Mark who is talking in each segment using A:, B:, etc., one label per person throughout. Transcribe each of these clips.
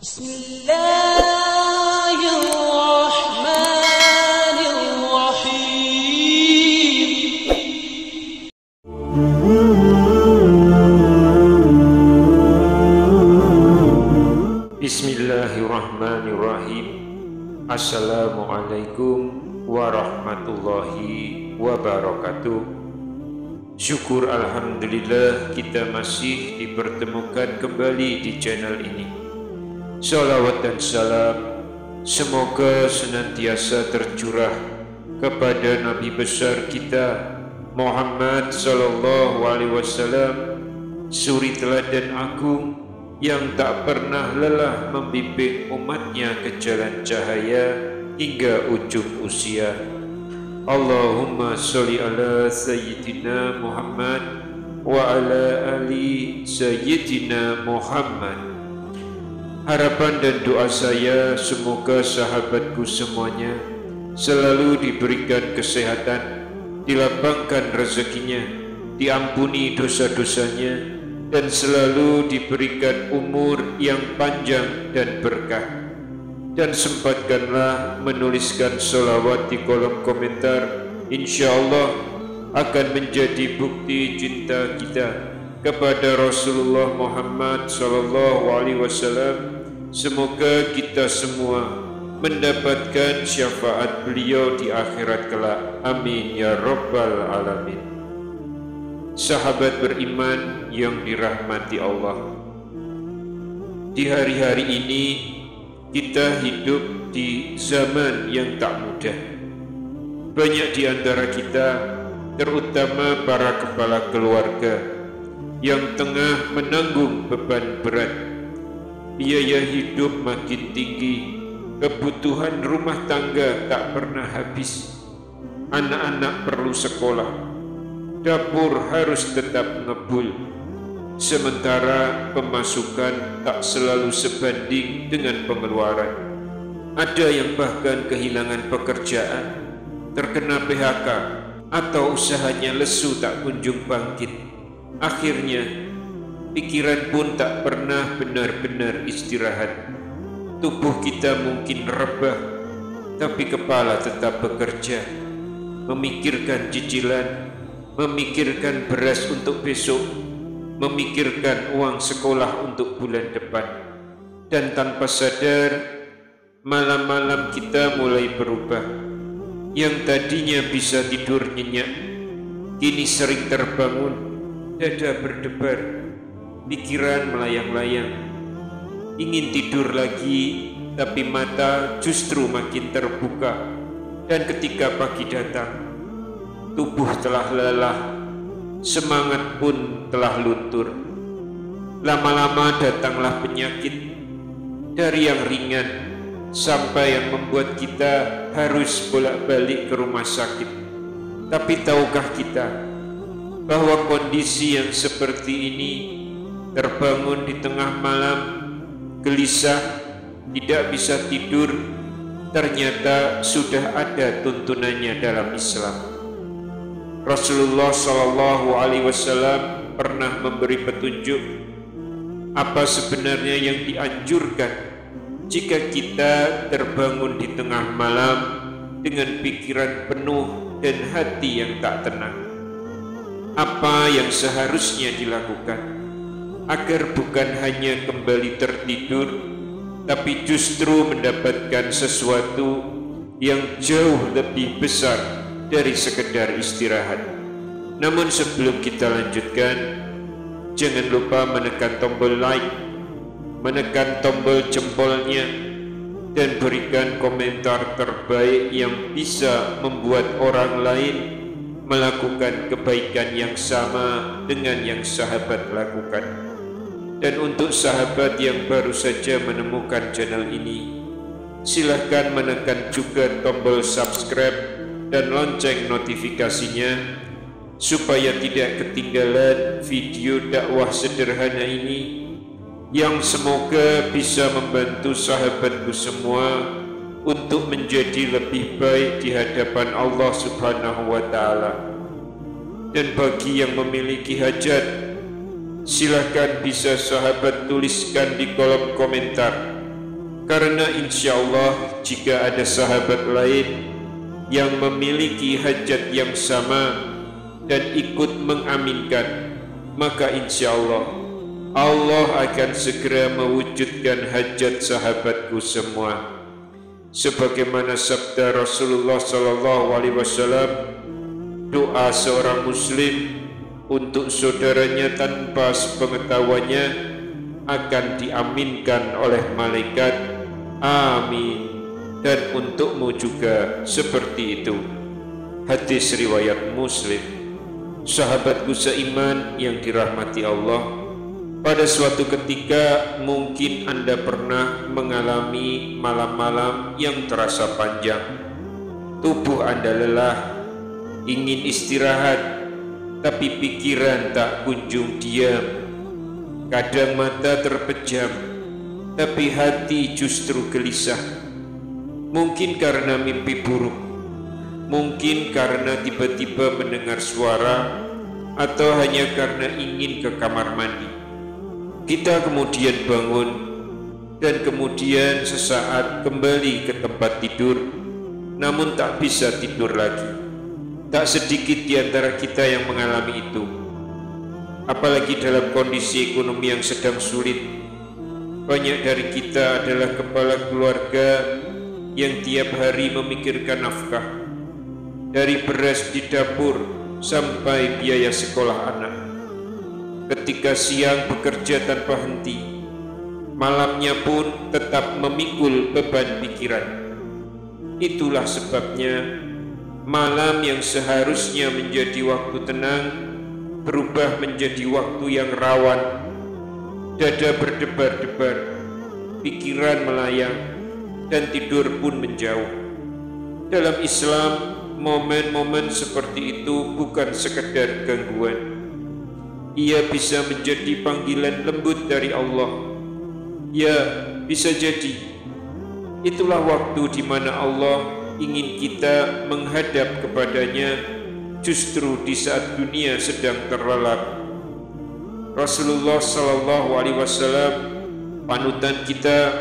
A: Bismillahirrahmanirrahim.
B: Bismillahirrahmanirrahim. Assalamualaikum warahmatullahi wabarakatuh. Syukur alhamdulillah kita masih dipertemukan kembali di channel ini. Salawat dan salam semoga senantiasa tercurah kepada Nabi besar kita Muhammad sallallahu alaihi wasallam, suri teladan agung yang tak pernah lelah membimbing umatnya ke jalan cahaya hingga ujung usia. Allahumma sholli ala Sayyidina Muhammad wa ala ali Sayyidina Muhammad. Harapan dan doa saya semoga sahabatku semuanya selalu diberikan kesehatan, dilapangkan rezekinya, diampuni dosa-dosanya, dan selalu diberikan umur yang panjang dan berkah. Dan sempatkanlah menuliskan sholawat di kolom komentar. Insya Allah akan menjadi bukti cinta kita kepada Rasulullah Muhammad sallallahu alaihi wasallam. Semoga kita semua mendapatkan syafaat beliau di akhirat kelak. Amin ya rabbal alamin. Sahabat beriman yang dirahmati Allah, di hari-hari ini kita hidup di zaman yang tak mudah. Banyak di antara kita, terutama para kepala keluarga, yang tengah menanggung beban berat. Biaya hidup makin tinggi, kebutuhan rumah tangga tak pernah habis. Anak-anak perlu sekolah, dapur harus tetap ngebul, sementara pemasukan tak selalu sebanding dengan pengeluaran. Ada yang bahkan kehilangan pekerjaan, terkena PHK, atau usahanya lesu tak kunjung bangkit. Akhirnya, pikiran pun tak pernah benar-benar istirahat. Tubuh kita mungkin rebah, tapi kepala tetap bekerja, memikirkan cicilan, memikirkan beras untuk besok, memikirkan uang sekolah untuk bulan depan. Dan tanpa sadar, malam-malam kita mulai berubah. Yang tadinya bisa tidur nyenyak, kini sering terbangun, dada berdebar, pikiran melayang-layang. Ingin tidur lagi, tapi mata justru makin terbuka. Dan ketika pagi datang, tubuh telah lelah, semangat pun telah luntur. Lama-lama datanglah penyakit, dari yang ringan sampai yang membuat kita harus bolak-balik ke rumah sakit. Tapi tahukah kita bahwa kondisi yang seperti ini, terbangun di tengah malam, gelisah, tidak bisa tidur, ternyata sudah ada tuntunannya dalam Islam. Rasulullah sallallahu alaihi wasallam pernah memberi petunjuk apa sebenarnya yang dianjurkan jika kita terbangun di tengah malam dengan pikiran penuh dan hati yang tak tenang. Apa yang seharusnya dilakukan agar bukan hanya kembali tertidur, tapi justru mendapatkan sesuatu yang jauh lebih besar dari sekedar istirahat. Namun sebelum kita lanjutkan, jangan lupa menekan tombol like, menekan tombol jempolnya, dan berikan komentar terbaik yang bisa membuat orang lain melakukan kebaikan yang sama dengan yang sahabat lakukan. Dan untuk sahabat yang baru saja menemukan channel ini, silahkan menekan juga tombol subscribe dan lonceng notifikasinya supaya tidak ketinggalan video dakwah sederhana ini yang semoga bisa membantu sahabatku semua untuk menjadi lebih baik di hadapan Allah Subhanahu wa Ta'ala. Dan bagi yang memiliki hajat, silahkan bisa sahabat tuliskan di kolom komentar Karena insya Allah jika ada sahabat lain yang memiliki hajat yang sama dan ikut mengaminkan, maka insya Allah Allah akan segera mewujudkan hajat sahabatku semua. Sebagaimana sabda Rasulullah SAW, doa seorang muslim untuk saudaranya tanpa sepengetahuannya akan diaminkan oleh malaikat. Amin. Dan untukmu juga seperti itu. Hadis riwayat Muslim. Sahabatku seiman yang dirahmati Allah, pada suatu ketika mungkin Anda pernah mengalami malam-malam yang terasa panjang. Tubuh Anda lelah, ingin istirahat, tapi pikiran tak kunjung diam. Kadang mata terpejam, tapi hati justru gelisah. Mungkin karena mimpi buruk, mungkin karena tiba-tiba mendengar suara, atau hanya karena ingin ke kamar mandi. Kita kemudian bangun, dan kemudian sesaat kembali ke tempat tidur, namun tak bisa tidur lagi. Tak sedikit di antara kita yang mengalami itu, apalagi dalam kondisi ekonomi yang sedang sulit. Banyak dari kita adalah kepala keluarga yang tiap hari memikirkan nafkah, dari beras di dapur sampai biaya sekolah anak. Ketika siang bekerja tanpa henti, malamnya pun tetap memikul beban pikiran. Itulah sebabnya malam yang seharusnya menjadi waktu tenang berubah menjadi waktu yang rawan. Dada berdebar-debar, pikiran melayang, dan tidur pun menjauh. Dalam Islam, momen-momen seperti itu bukan sekedar gangguan. Ia bisa menjadi panggilan lembut dari Allah. Ya, bisa jadi itulah waktu di mana Allah ingin kita menghadap kepadanya justru di saat dunia sedang terlelap. Rasulullah SAW, panutan kita,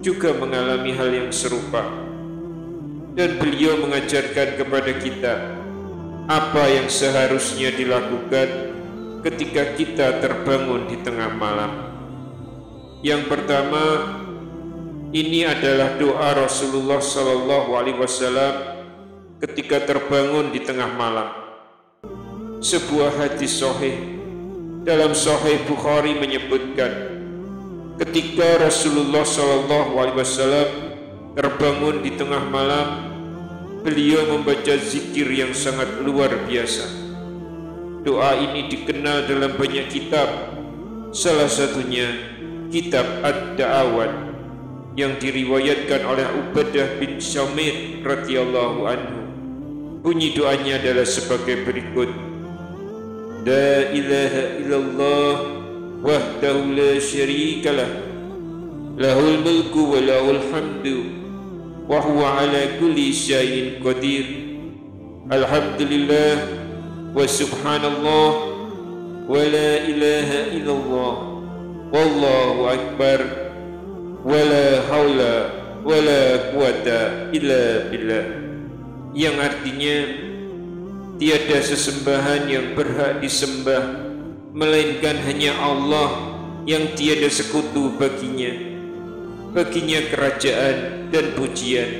B: juga mengalami hal yang serupa, dan beliau mengajarkan kepada kita apa yang seharusnya dilakukan ketika kita terbangun di tengah malam. Yang pertama, ini adalah doa Rasulullah SAW ketika terbangun di tengah malam. Sebuah hadis sahih dalam Sahih Bukhari menyebutkan, ketika Rasulullah SAW terbangun di tengah malam, beliau membaca zikir yang sangat luar biasa. Doa ini dikenal dalam banyak kitab, salah satunya kitab Ad-Da'awat yang diriwayatkan oleh Ubadah bin Syamir radhiyallahu anhu. Bunyi doanya adalah sebagai berikut: La ilaha illallah wahdahu la syarikalah, lahul mulku wa lahul hamdu, wa huwa ala kulli syai'in qadir. Alhamdulillah wa subhanallah wa la ilaha illallah, wallahu akbar, wa la hawla wa la quwata illa billah. Yang artinya, tiada sesembahan yang berhak disembah melainkan hanya Allah yang tiada sekutu baginya. Baginya kerajaan dan pujian,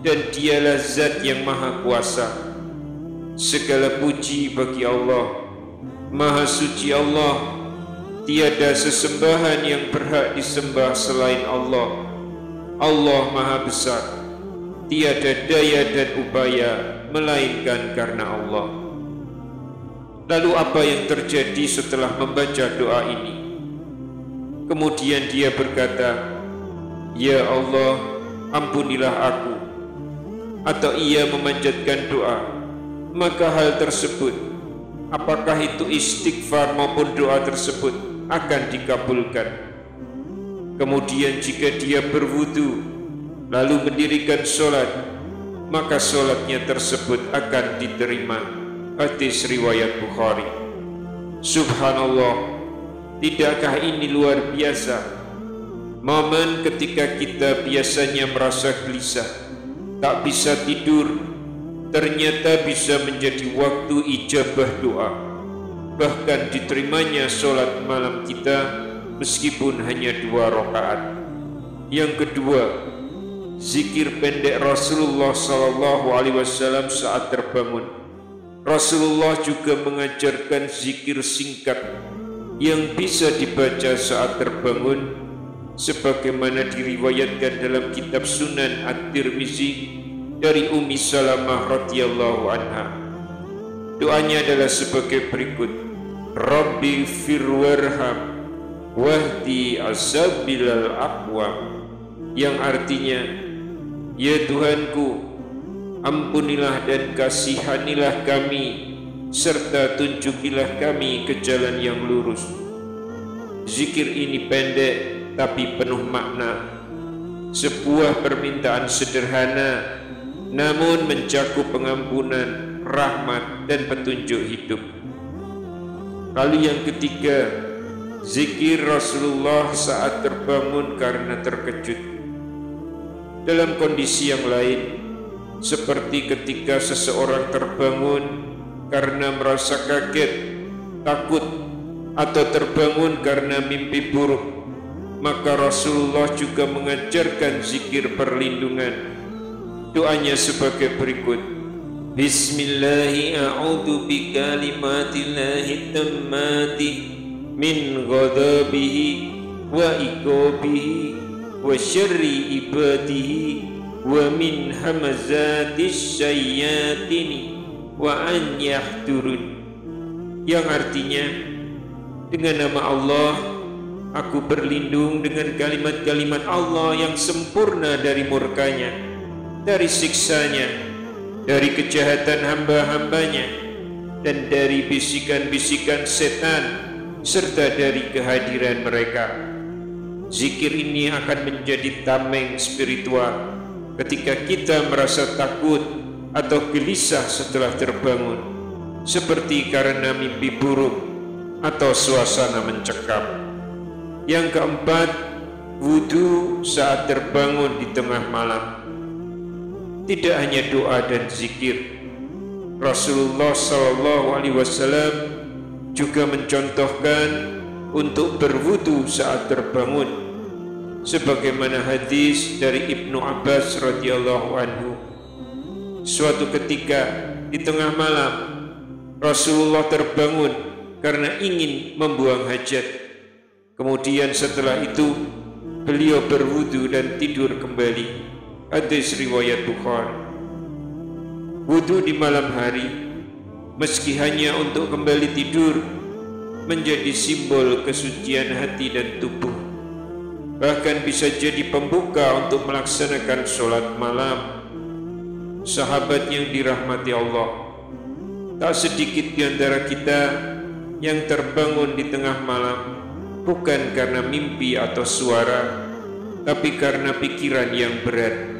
B: dan dialah zat yang maha kuasa. Segala puji bagi Allah, maha suci Allah. Tiada sesembahan yang berhak disembah selain Allah. Allah maha besar, tiada daya dan upaya melainkan karena Allah. Lalu apa yang terjadi setelah membaca doa ini? Kemudian dia berkata, Ya Allah, ampunilah aku. Atau ia memanjatkan doa. Maka hal tersebut, apakah itu istighfar maupun doa tersebut, akan dikabulkan. Kemudian jika dia berwudu lalu mendirikan sholat, maka sholatnya tersebut akan diterima. Hadis riwayat Bukhari. Subhanallah, tidakkah ini luar biasa? momen ketika kita biasanya merasa gelisah, tak bisa tidur, ternyata bisa menjadi waktu ijabah doa, bahkan diterimanya sholat malam kita meskipun hanya 2 rakaat. Yang kedua, zikir pendek Rasulullah SAW saat terbangun. Rasulullah juga mengajarkan zikir singkat yang bisa dibaca saat terbangun, sebagaimana diriwayatkan dalam kitab Sunan At-Tirmizi dari Ummi Salamah radhiyallahu anha. Doanya adalah sebagai berikut: Rabbi firwarham wahdi asabilal aqwam, yang artinya, ya Tuhanku, ampunilah dan kasihanilah kami, serta tunjukilah kami ke jalan yang lurus. Zikir ini pendek tapi penuh makna, sebuah permintaan sederhana namun mencakup pengampunan, rahmat, dan petunjuk hidup. Lalu yang ketiga, zikir Rasulullah saat terbangun karena terkejut. Dalam kondisi yang lain, seperti ketika seseorang terbangun karena merasa kaget, takut, atau terbangun karena mimpi buruk, maka Rasulullah juga mengajarkan zikir perlindungan. Doanya sebagai berikut: Bismillahi a'udhu bikalimatillahi tammati min ghadabihi wa iqabihi wa syarri ibadihi wa min hamazatis syayatini wa an yahdurun, yang artinya, dengan nama Allah aku berlindung dengan kalimat-kalimat Allah yang sempurna dari murkanya, dari siksanya, dari kejahatan hamba-hambanya, dan dari bisikan-bisikan setan, serta dari kehadiran mereka. Zikir ini akan menjadi tameng spiritual ketika kita merasa takut atau gelisah setelah terbangun, seperti karena mimpi buruk atau suasana mencekam. Yang keempat, wudu saat terbangun di tengah malam. Tidak hanya doa dan zikir, Rasulullah SAW juga mencontohkan untuk berwudu saat terbangun, sebagaimana hadis dari Ibnu Abbas radhiyallahu anhu. Suatu ketika di tengah malam, Rasulullah terbangun karena ingin membuang hajat. Kemudian setelah itu beliau berwudu dan tidur kembali. Hadis riwayat Bukhari. Wudu di malam hari, meski hanya untuk kembali tidur, menjadi simbol kesucian hati dan tubuh. Bahkan bisa jadi pembuka untuk melaksanakan sholat malam. Sahabat yang dirahmati Allah, tak sedikit di antara kita yang terbangun di tengah malam bukan karena mimpi atau suara, tapi karena pikiran yang berat.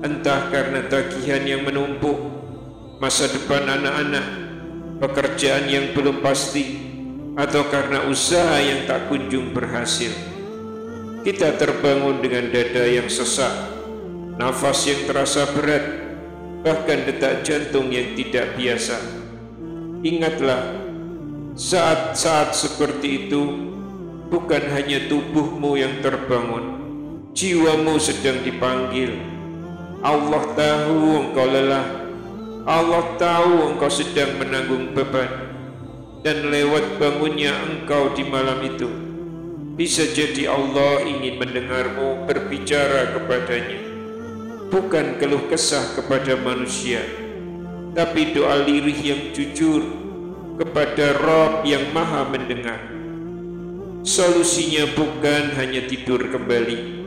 B: Entah karena tagihan yang menumpuk, masa depan anak-anak, pekerjaan yang belum pasti, atau karena usaha yang tak kunjung berhasil. Kita terbangun dengan dada yang sesak, nafas yang terasa berat, bahkan detak jantung yang tidak biasa. Ingatlah, saat-saat seperti itu bukan hanya tubuhmu yang terbangun, jiwamu sedang dipanggil. Allah tahu engkau lelah, Allah tahu engkau sedang menanggung beban, dan lewat bangunnya engkau di malam itu, bisa jadi Allah ingin mendengarmu berbicara kepadanya. Bukan keluh kesah kepada manusia, tapi doa lirih yang jujur kepada Rabb yang maha mendengar. Solusinya bukan hanya tidur kembali,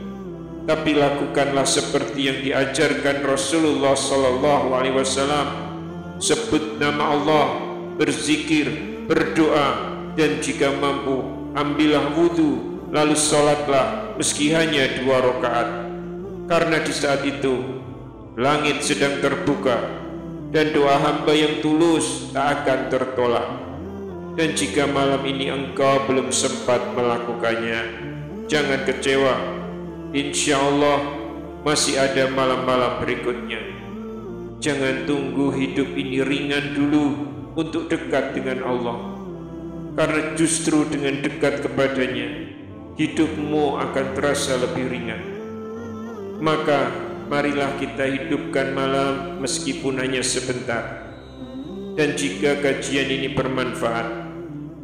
B: tapi lakukanlah seperti yang diajarkan Rasulullah SAW. Sebut nama Allah, berzikir, berdoa, dan jika mampu, ambillah wudu, lalu sholatlah meski hanya 2 rakaat. Karena di saat itu, langit sedang terbuka, dan doa hamba yang tulus tak akan tertolak. Dan jika malam ini engkau belum sempat melakukannya, Jangan kecewa, insya Allah masih ada malam-malam berikutnya. Jangan tunggu hidup ini ringan dulu untuk dekat dengan Allah, karena justru dengan dekat kepadanya, hidupmu akan terasa lebih ringan. Maka marilah kita hidupkan malam meskipun hanya sebentar. Dan jika kajian ini bermanfaat,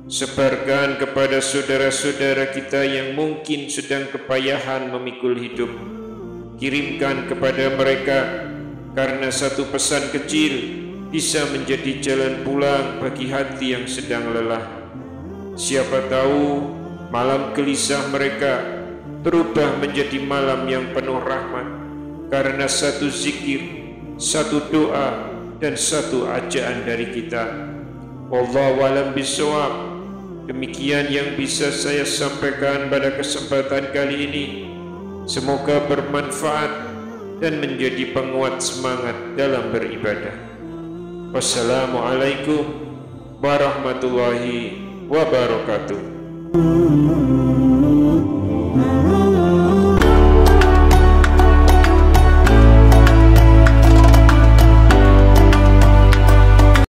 B: sebarkan kepada saudara-saudara kita yang mungkin sedang kepayahan memikul hidup. Kirimkan kepada mereka, karena satu pesan kecil bisa menjadi jalan pulang bagi hati yang sedang lelah. Siapa tahu malam gelisah mereka berubah menjadi malam yang penuh rahmat, karena satu zikir, satu doa, dan satu ajaan dari kita. Wallahu a'lam bishawab. Demikian yang bisa saya sampaikan pada kesempatan kali ini. Semoga bermanfaat dan menjadi penguat semangat dalam beribadah. Wassalamualaikum warahmatullahi wabarakatuh.